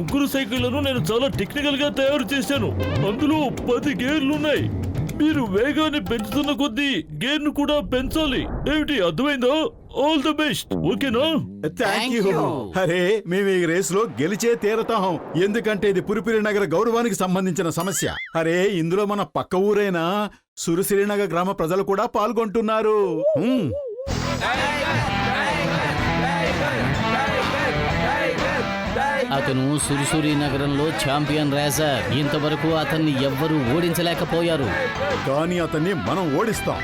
ముగ్గురు సైకిళ్లను నేను చాలా టెక్నికల్ గా తయారు చేశాను. అందులో 10 గేర్లున్నాయి. మీరు వేగాన్ని పెంచుతున్న కొద్దీ గేర్ ను కూడా పెంచాలి. ఏమిటి అర్థమైందా? All the best. ఓకేనా? Thank you. అరే మేము ఈ రేస్ లో గెలిచే తీరతాం, ఎందుకంటే ఇది పురిపిరి నగర గౌరవానికి సంబంధించిన సమస్య. అరే ఇందులో మన పక్క ఊరైన సురసిరినగర్ గ్రామ ప్రజలు కూడా పాల్గొంటున్నారు. అతను సురిసురి నగరంలో ఛాంపియన్ రేసర్. ఇంతవరకు అతన్ని ఎవ్వరూ ఓడించలేకపోయారు. కానీ అతన్ని మనం ఓడిస్తాం.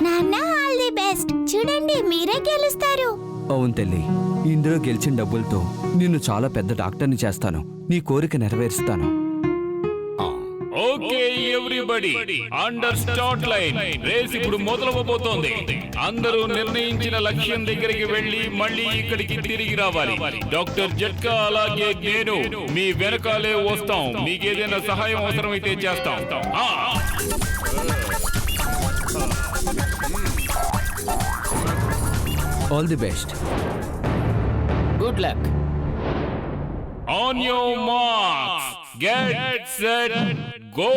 నాన్న ఆల్ ది బెస్ట్. చూడండి మీరే గెలుస్తారు. అవును తల్లి, ఇందులో గెలిచిన డబ్బులతో నిన్ను చాలా పెద్ద డాక్టర్ని చేస్తాను. నీ కోరిక నెరవేరుస్తాను. Okay everybody, under start line. రేస్ ఇప్పుడు మొదలవబోతోంది. అందరూ నిర్ణయించిన లక్ష్యం దగ్గరికి వెళ్లి మళ్ళీ ఇక్కడికి తిరిగి రావాలి. డాక్టర్ జట్కా అలాగే నేను మీ వెనకాలే వస్తాం. మీకేదైనా సహాయం అవసరమైతే చేస్తాం. All the best. Good luck. On your marks, get set, go.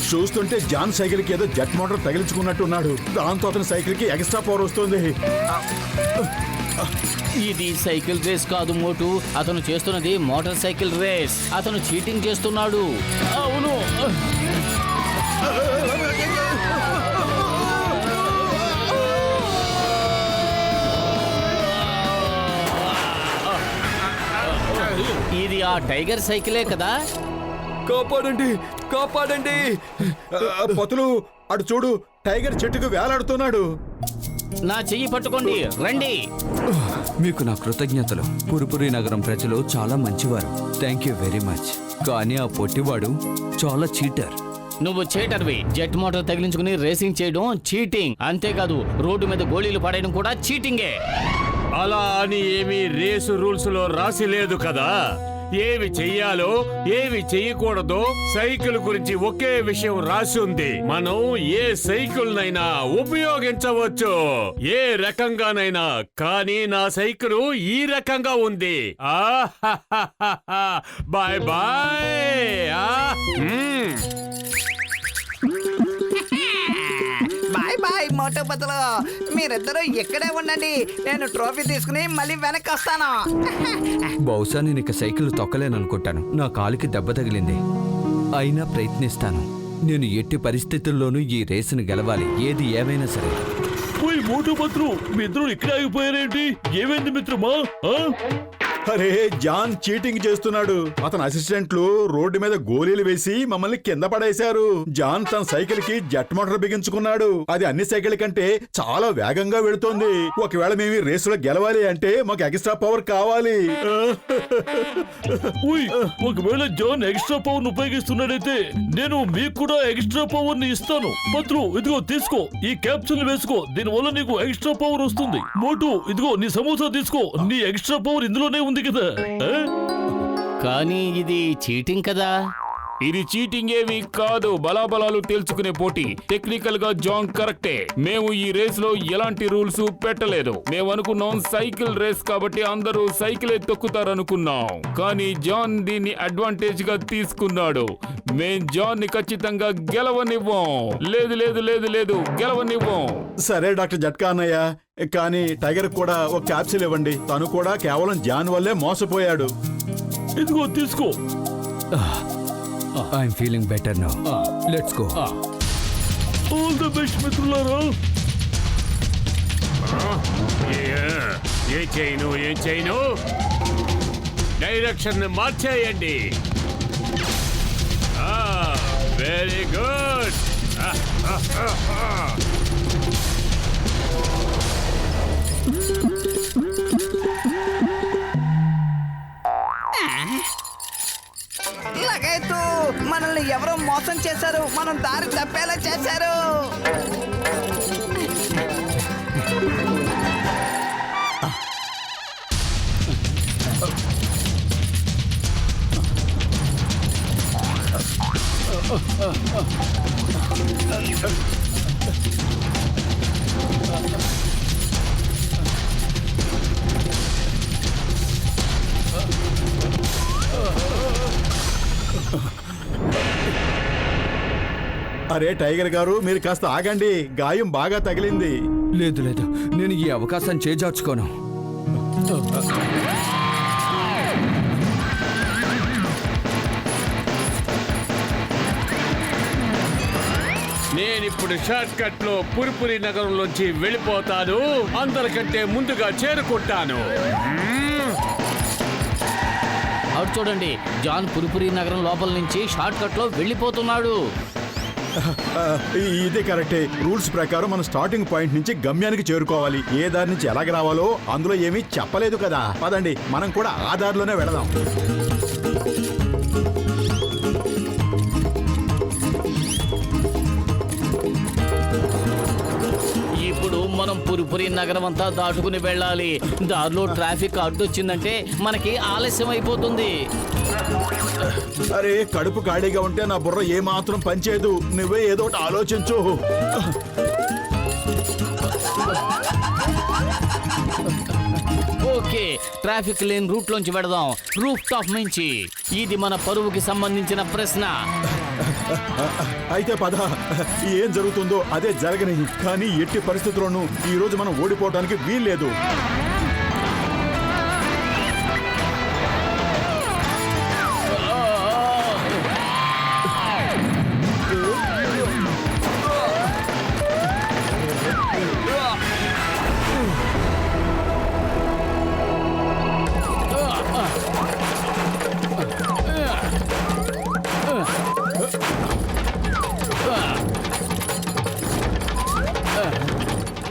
చూస్తుంటే జాన్ సైకిల్ కి ఏదో జెట్ మోటార్ తగిలించుకున్నట్టున్నాడు. దాంతో అతని సైకిల్ కి ఎక్స్ట్రా పవర్ వస్తుంది. ఇది సైకిల్ రేస్ కాదు మోటు, అతను చేస్తున్నది మోటార్ సైకిల్ రేస్. అతను చీటింగ్ చేస్తున్నాడు. అవును. ఇది ఆ టైగర్ సైకిలే కదా? కాపాడండి, కాపాడండి. పతులు అటు చూడు, టైగర్ చెట్టుకు వేలాడుతున్నాడు. నా చెయ్యి పట్టుకోండి, రండి. మీకు నా కృతజ్ఞతలు. పురిపురి నగరం ప్రజలు చాలా మంచివారు. Thank you very much. కానీ ఆ పొట్టివాడు చాలా చీటర్. నువ్వు చీటర్వి. జెట్ మోటార్ తగిలించుకుని రేసింగ్ చేయడం చీటింగ్. అంతేకాదు రోడ్డు మీద గోళీలు పడేయడం కూడా చీటింగే. అలా అని ఏమీ రేసు రూల్స్ లో రాసి లేదు కదా. ఏవి చెయ్యాలో ఏవి చెయ్యకూడదో సైకిల్ గురించి ఒకే విషయం రాసి ఉంది. మనం ఏ సైకిల్ నైనా ఉపయోగించవచ్చు, ఏ రకంగానైనా. కానీ నా సైకిల్ ఈ రకంగా ఉంది. Bye bye. బాయ్ బాయ్ మోటో బదులు. మీరిద్దరూ ఇక్కడే ఉండండి, నేను ట్రోఫీ తీసుకుని మళ్ళీ వెనక్కి వస్తాను. బహుశా నేను ఇక సైకిల్ తొక్కలేననుకుంటాను. నా కాలికి దెబ్బ తగిలింది. అయినా ప్రయత్నిస్తాను. నేను ఎట్టి పరిస్థితుల్లోనూ ఈ రేసును గెలవాలి, ఏది ఏమైనా సరే. పోయి మోటు పత్రు, మీ ఇద్దరు ఇక్కడే ఆగిపోయారేంటి? ఏమైంది మిత్రమా? అరే జాన్ చీటింగ్ చేస్తున్నాడు. అతని అసిస్టెంట్లు రోడ్డు మీద గోళీలు వేసి మమ్మల్ని కింద పడేశారు. జాన్ తన సైకిల్ కి జెట్ మోటార్ బిగించుకున్నాడు. అది అన్ని సైకిల్ కంటే చాలా వేగంగా వెళుతోంది. ఒకవేళ మేము ఈ రేసులో గెలవాలి అంటే మాకు ఎక్స్ట్రా పవర్ కావాలి. ఒకవేళ జాన్ ఎక్స్ట్రా పవర్ ఉపయోగిస్తున్నాడైతే నేను మీకు కూడా ఎక్స్ట్రా పవర్ ని ఇస్తాను. పత్రు ఇదిగో తీసుకో, ఈ క్యాప్సూల్ వేసుకో, దీని వల్ల నీకు ఎక్స్ట్రా పవర్ వస్తుంది. మోటు ఇదిగో నీ సమోసా తీసుకో, నీ ఎక్స్ట్రా పవర్ ఇందులోనే ఉంది కదా. కానీ ఇది చీటింగ్ కదా. ఇది చీటింగ్ ఏమీ కాదు, బలాబలాలు తేల్చుకునే పోటీ. టెక్నికల్ గా జాన్ కరెక్టే. మేము ఈ రేస్ లో ఎలాంటి రూల్స్ పెట్టలేదు. మేము అనుకున్నాం సైకిల్ రేస్ కాబట్టి అందరూ సైకిలే తొక్కుతారనుకున్నాం. కానీ జాన్ దీన్ని అడ్వాంటేజ్ గా తీసుకున్నాడు. మేం జాన్ ని ఖచ్చితంగా గెలవనివ్వం. లేదు లేదు లేదు లేదు, గెలవనివ్వం. సరే డాక్టర్ జట్కా అన్నయ్య, కానీ టైగర్ కూడా ఒక క్యాప్సిల్ ఇవ్వండి. తను కూడా కేవలం జాన్ వల్లే మోసపోయాడు. ఇదిగో తీసుకో. I'm feeling better now. Let's go. All the best మిత్రులారా. ఏం చేయను డైరెక్షన్ మార్చేయండి. Very good. లగైతు మనల్ని ఎవరో మోసం చేశారు, మనం దారి తప్పేలా చేశారు. అరే టైగర్ గారు, మీరు కాస్త ఆగండి. గాయం బాగా తగిలింది. లేదు లేదు, నేను ఈ అవకాశం చేజార్చుకోను. నేనిప్పుడు షార్ట్ కట్ లో పురిపురి నగరంలోంచి వెళ్ళిపోతాను. అందరికంటే ముందుగా చేరుకుంటాను. అటు చూడండి, జాన్ పురిపురి నగరం లోపల నుంచి షార్ట్ కట్ లో వెళ్ళిపోతున్నాడు. ఇదే కరెక్టే. రూల్స్ ప్రకారం మనం స్టార్టింగ్ పాయింట్ నుంచి గమ్యానికి చేరుకోవాలి. ఏ దారి నుంచి ఎలాగ రావాలో అందులో ఏమీ చెప్పలేదు కదా. పదండి, మనం కూడా ఆ దారిలోనే వెళదాం. ఇప్పుడు మనం పురిపురి నగరం అంతా దాటుకుని వెళ్ళాలి. దారిలో ట్రాఫిక్ అడ్డొచ్చిందంటే మనకి ఆలస్యం అయిపోతుంది. అరే కడుపు ఖాళీగా ఉంటే నా బుర్ర ఏమాత్రం పనిచేయదు. నువ్వే ఏదో ఒకటి ఆలోచించు. ఓకే, ట్రాఫిక్ లేని రూట్ లోంచి వెడదాం. రూఫ్ టాప్ నుంచి. ఇది మన పరువుకి సంబంధించిన ప్రశ్న. అయితే పద, ఏం జరుగుతుందో అదే జరగని. కానీ ఎట్టి పరిస్థితుల్లోనూ ఈ రోజు మనం ఓడిపోవడానికి వీల్లేదు.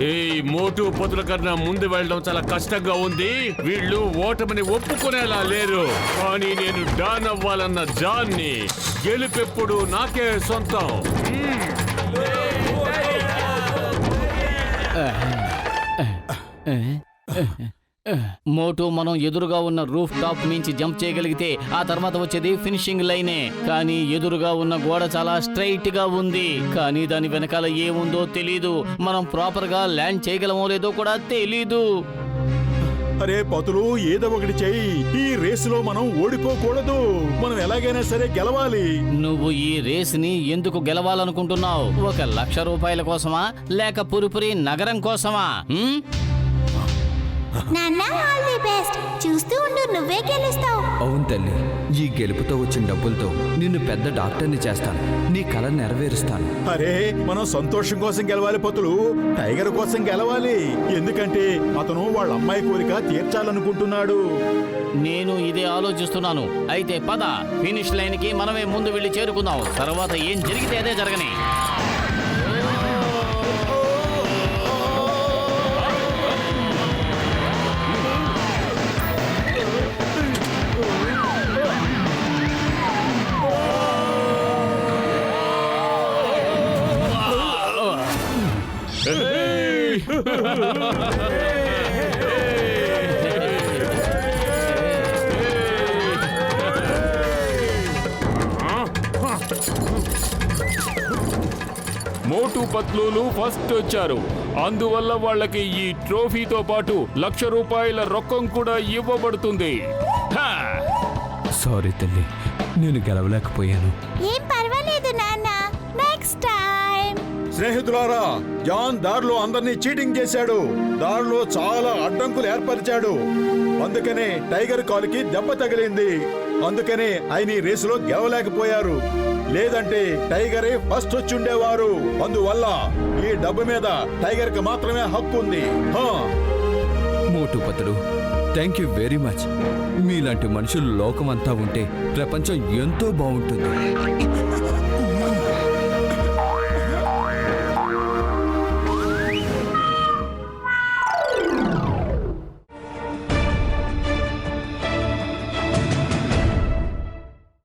ఈ మోటు పొతుల కన్నా ముందు వెళ్ళడం చాలా కష్టంగా ఉంది. వీళ్ళు ఓటమిని ఒప్పుకునేలా లేరు. కానీ నేను డాన్ అవ్వాలన్న జాన్ని గెలుపెప్పుడు నాకే సొంతం. మోటు, మనం ఎదురుగా ఉన్న రూఫ్ టాప్ నుంచి జంప్ చేయగలిగితే ఆ తర్వాత వచ్చేది ఫినిషింగ్ లైనే. కానీ ఎదురుగా ఉన్న గోడ చాలా స్ట్రైట్ గా ఉంది. కానీ దాని వెనకాల ఏముందో తెలీదు. మనం ప్రాపర్ గా ల్యాండ్ చేయగలమో లేదో కూడా తెలీదు. అరే పతులు, ఏదో ఒకటి చెయ్యి. ఈ రేసులో మనం ఓడిపోకూడదు. మనం ఎలాగైనా సరే గెలవాలి. నువ్వు ఈ రేస్ ని ఎందుకు గెలవాలనుకుంటున్నావు? 1,00,000 రూపాయల కోసమా, లేక పురిపురి నగరం కోసమా? నాన్న ఆల్ ది బెస్ట్. చూస్తూ ఉండు, నువ్వే గెలుస్తావు. అవును తల్లి, ఈ గెలుపుతో వచ్చిన డబ్బులతో నిన్ను పెద్ద డాక్టర్ని చేస్తాను. నీ కల నెరవేరుస్తాను. అరే మనం సంతోషం కోసం గెలవాలి పతులు, టైగర్ కోసం గెలవాలి. ఎందుకంటే అతను వాళ్ళ అమ్మాయి కోరిక తీర్చాలనుకుంటున్నాడు. నేను ఇదే ఆలోచిస్తున్నాను. అయితే పద, ఫినిష్ లైన్ కి మనమే ముందు వెళ్ళి చేరుకుందాం. తర్వాత ఏం జరిగితే అదే జరగని. మోటు పత్లులు ఫస్ట్ వచ్చారు. అందువల్ల వాళ్ళకి ఈ ట్రోఫీతో పాటు ₹1,00,000 రొక్కం కూడా ఇవ్వబడుతుంది. హా! సారీ తల్లి, నేను గెలవలేకపోయాను. ఏం పర్వాలేదు నాన్న, నెక్స్ట్ టైం. స్నేహితులారా, జాన్ దారిలో అందరినీ చీటింగ్ చేశాడు. దారిలో చాలా అడ్డంకులు ఏర్పరిచాడు. అందుకనే టైగర్ కాలుకి దెబ్బ తగిలింది. అందుకనే ఆయన ఈ రేసులో గెలవలేకపోయారు. లేదంటే టైగరే ఫస్ట్ వచ్చుండేవారు. అందువల్ల ఈ డబ్బు మీద టైగర్ కి మాత్రమే హక్కు ఉంది. మోటు పత్తులు, థ్యాంక్ యూ వెరీ మచ్. మీలాంటి మనుషులు లోకమంతా ఉంటే ప్రపంచం ఎంతో బాగుంటుంది.